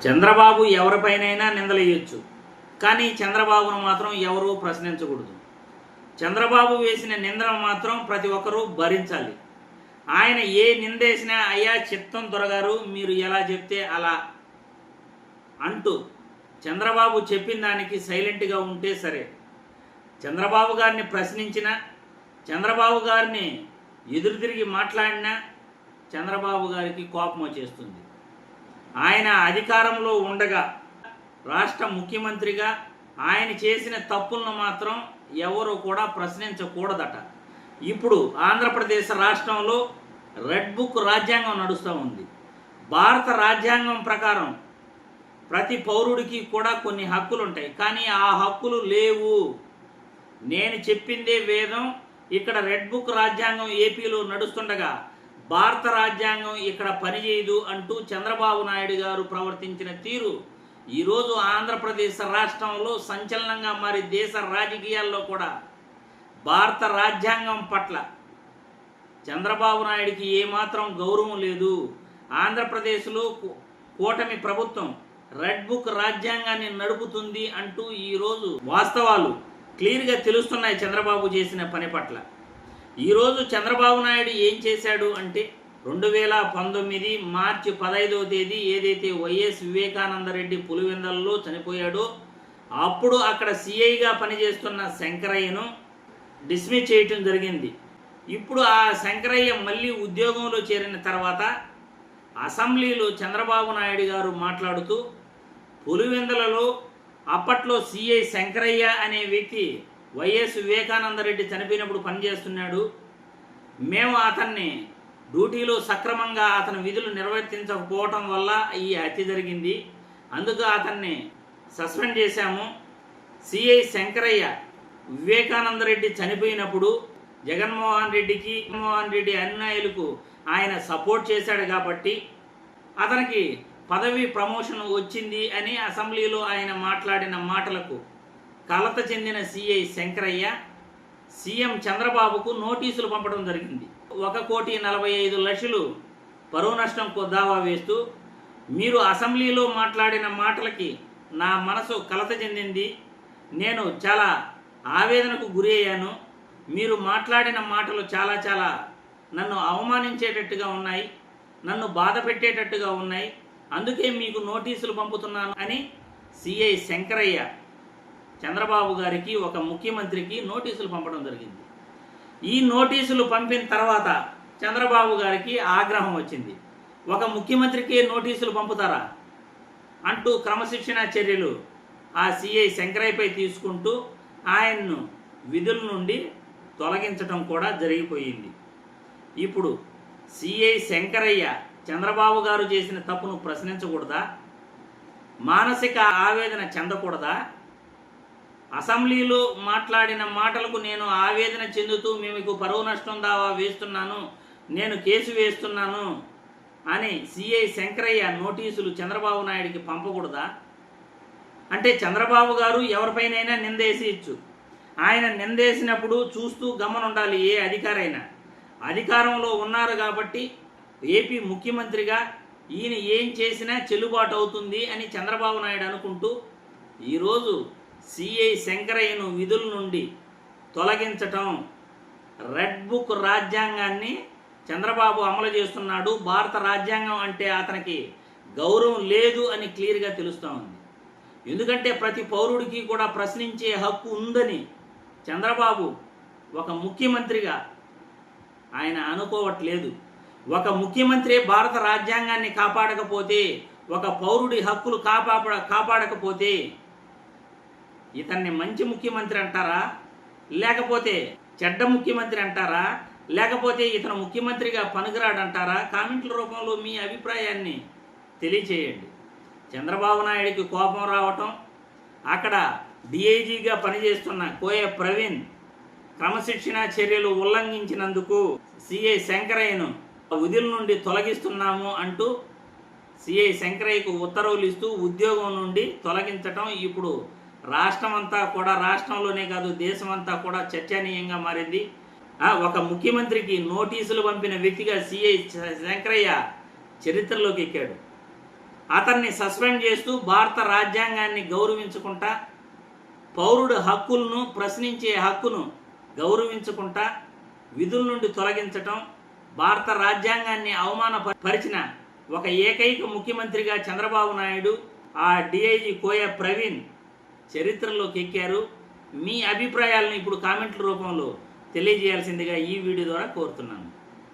చంద్రబాబు ఎవరిపైనైనా నిందలేయొచ్చు, కానీ చంద్రబాబును మాత్రం ఎవరూ ప్రశ్నించకూడదు. చంద్రబాబు వేసిన నిందను మాత్రం ప్రతి ఒక్కరూ భరించాలి. ఆయన ఏ నిందేసినా అయ్యా చిత్తం దొరగారు మీరు ఎలా చెప్తే అలా అంటూ చంద్రబాబు చెప్పిన దానికి సైలెంట్గా ఉంటే సరే. చంద్రబాబు గారిని ప్రశ్నించినా, చంద్రబాబు గారిని ఎదురు తిరిగి మాట్లాడినా చంద్రబాబు గారికి కోపం వచ్చేస్తుంది. ఆయన అధికారంలో ఉండగా రాష్ట్ర ముఖ్యమంత్రిగా ఆయన చేసిన తప్పులను మాత్రం ఎవరు కూడా ప్రశ్నించకూడదట. ఇప్పుడు ఆంధ్రప్రదేశ్ రాష్ట్రంలో రెడ్ బుక్ రాజ్యాంగం నడుస్తూ ఉంది. భారత రాజ్యాంగం ప్రకారం ప్రతి పౌరుడికి కూడా కొన్ని హక్కులు ఉంటాయి, కానీ ఆ హక్కులు లేవు. నేను చెప్పిందే వేదం. ఇక్కడ రెడ్ బుక్ రాజ్యాంగం ఏపీలో నడుస్తుండగా భారత రాజ్యాంగం ఇక్కడ పనిచేయదు అంటూ చంద్రబాబు నాయుడు గారు ప్రవర్తించిన తీరు ఈరోజు ఆంధ్రప్రదేశ్ రాష్ట్రంలో సంచలనంగా మారి దేశ రాజకీయాల్లో కూడా భారత రాజ్యాంగం పట్ల చంద్రబాబు నాయుడికి ఏమాత్రం గౌరవం లేదు. ఆంధ్రప్రదేశ్లో కూటమి ప్రభుత్వం రెడ్ బుక్ రాజ్యాంగాన్ని నడుపుతుంది అంటూ ఈరోజు వాస్తవాలు క్లియర్గా తెలుస్తున్నాయి చంద్రబాబు చేసిన పని పట్ల. ఈరోజు చంద్రబాబు నాయుడు ఏం చేశాడు అంటే 2019 మార్చి 15వ తేదీ ఏదైతే వైఎస్ వివేకానందరెడ్డి పులివెందల్లో చనిపోయాడో అప్పుడు అక్కడ సిఐగా పనిచేస్తున్న శంకరయ్యను డిస్మిస్ చేయటం జరిగింది. ఇప్పుడు ఆ శంకరయ్య మళ్ళీ ఉద్యోగంలో చేరిన తర్వాత అసెంబ్లీలో చంద్రబాబు నాయుడు గారు మాట్లాడుతూ పులివెందులలో అప్పట్లో సిఐ శంకరయ్య అనే వ్యక్తి వైఎస్ వివేకానందరెడ్డి చనిపోయినప్పుడు పనిచేస్తున్నాడు. మేము అతన్ని డ్యూటీలో సక్రమంగా అతని విధులు నిర్వర్తించకపోవటం వల్ల ఈ హత్య జరిగింది, అందుకు అతన్ని సస్పెండ్ చేశాము. సిఐ శంకరయ్య వివేకానందరెడ్డి చనిపోయినప్పుడు జగన్మోహన్ రెడ్డి అనుయాయులకు ఆయన సపోర్ట్ చేశాడు కాబట్టి అతనికి పదవి ప్రమోషన్ వచ్చింది అని అసెంబ్లీలో ఆయన మాట్లాడిన మాటలకు కలత చెందిన సిఐ శంకరయ్య సీఎం చంద్రబాబుకు నోటీసులు పంపడం జరిగింది. 1,45,00,000 పరువు నష్టం దావా వేస్తూ, మీరు అసెంబ్లీలో మాట్లాడిన మాటలకి నా మనసు కలత చెందింది, నేను చాలా ఆవేదనకు గురి అయ్యాను, మీరు మాట్లాడిన మాటలు చాలా నన్ను అవమానించేటట్టుగా ఉన్నాయి, నన్ను బాధ పెట్టేటట్టుగా ఉన్నాయి, అందుకే మీకు నోటీసులు పంపుతున్నాను అని సిఐ శంకరయ్య చంద్రబాబు గారికి ఒక ముఖ్యమంత్రికి నోటీసులు పంపడం జరిగింది. ఈ నోటీసులు పంపిన తర్వాత చంద్రబాబు గారికి ఆగ్రహం వచ్చింది. ఒక ముఖ్యమంత్రికి నోటీసులు పంపుతారా అంటూ క్రమశిక్షణా చర్యలు ఆ సిఐ శంకరయ్యపై తీసుకుంటూ ఆయన్ను విధుల నుండి తొలగించడం కూడా జరిగిపోయింది. ఇప్పుడు సిఐ శంకరయ్య చంద్రబాబు గారు చేసిన తప్పును ప్రశ్నించకూడదా? మానసిక ఆవేదన చెందకూడదా? అసెంబ్లీలో మాట్లాడిన మాటలకు నేను ఆవేదన చెందుతూ మీకు పరువు నష్టం దావా వేస్తున్నాను, నేను కేసు వేస్తున్నాను అని సిఐ శంకరయ్య నోటీసులు చంద్రబాబు నాయుడికి పంపకూడదా? అంటే చంద్రబాబు గారు ఎవరిపైనైనా నిందేసేయచ్చు. ఆయన నిందేసినప్పుడు చూస్తూ గమనుండాలి ఏ అధికారైనా. అధికారంలో ఉన్నారు కాబట్టి ఏపీ ముఖ్యమంత్రిగా ఈయన ఏం చేసినా చెల్లుబాటు అవుతుంది అని చంద్రబాబు నాయుడు అనుకుంటూ ఈరోజు సిఐ శంకరయ్యను విధుల నుండి తొలగించటం, రెడ్ బుక్ రాజ్యాంగాన్ని చంద్రబాబు అమలు చేస్తున్నాడు, భారత రాజ్యాంగం అంటే అతనికి గౌరవం లేదు అని క్లియర్గా తెలుస్తూ ఉంది. ఎందుకంటే ప్రతి పౌరుడికి కూడా ప్రశ్నించే హక్కు ఉందని చంద్రబాబు ఒక ముఖ్యమంత్రిగా ఆయన అనుకోవట్లేదు. ఒక ముఖ్యమంత్రి భారత రాజ్యాంగాన్ని కాపాడకపోతే, ఒక పౌరుడి హక్కులు కాపాడకపోతే ఇతన్ని మంచి ముఖ్యమంత్రి అంటారా, లేకపోతే చెడ్డ ముఖ్యమంత్రి అంటారా, లేకపోతే ఇతను ముఖ్యమంత్రిగా పనికిరాడంటారా? కామెంట్ల రూపంలో మీ అభిప్రాయాన్ని తెలియచేయండి. చంద్రబాబు నాయుడికి కోపం రావటం, అక్కడ డిఐజీగా పనిచేస్తున్న కోయ ప్రవీణ్ క్రమశిక్షణా చర్యలు ఉల్లంఘించినందుకు సిఐ శంకరయ్యను విధుల నుండి తొలగిస్తున్నాము అంటూ సిఐ శంకరయ్యకు ఉత్తర్వులు ఇస్తూ ఉద్యోగం నుండి తొలగించటం ఇప్పుడు రాష్ట్రమంతా కూడా, రాష్ట్రంలోనే కాదు దేశమంతా కూడా చర్చనీయంగా మారింది. ఒక ముఖ్యమంత్రికి నోటీసులు పంపిన వ్యక్తిగా సిఐ శంకరయ్య చరిత్రలోకి ఎక్కాడు. అతన్ని సస్పెండ్ చేస్తూ భారత రాజ్యాంగాన్ని గౌరవించుకుంటా, పౌరుడు హక్కులను ప్రశ్నించే హక్కును గౌరవించుకుంటా విధుల నుండి తొలగించటం, భారత రాజ్యాంగాన్ని అవమానపరిచిన ఒక ఏకైక ముఖ్యమంత్రిగా చంద్రబాబు నాయుడు, ఆ డిఐజీ కోయ ప్రవీణ్ చరిత్రలోకి ఎక్కారు. మీ అభిప్రాయాలను ఇప్పుడు కామెంట్ల రూపంలో తెలియజేయాల్సిందిగా ఈ వీడియో ద్వారా కోరుతున్నాను.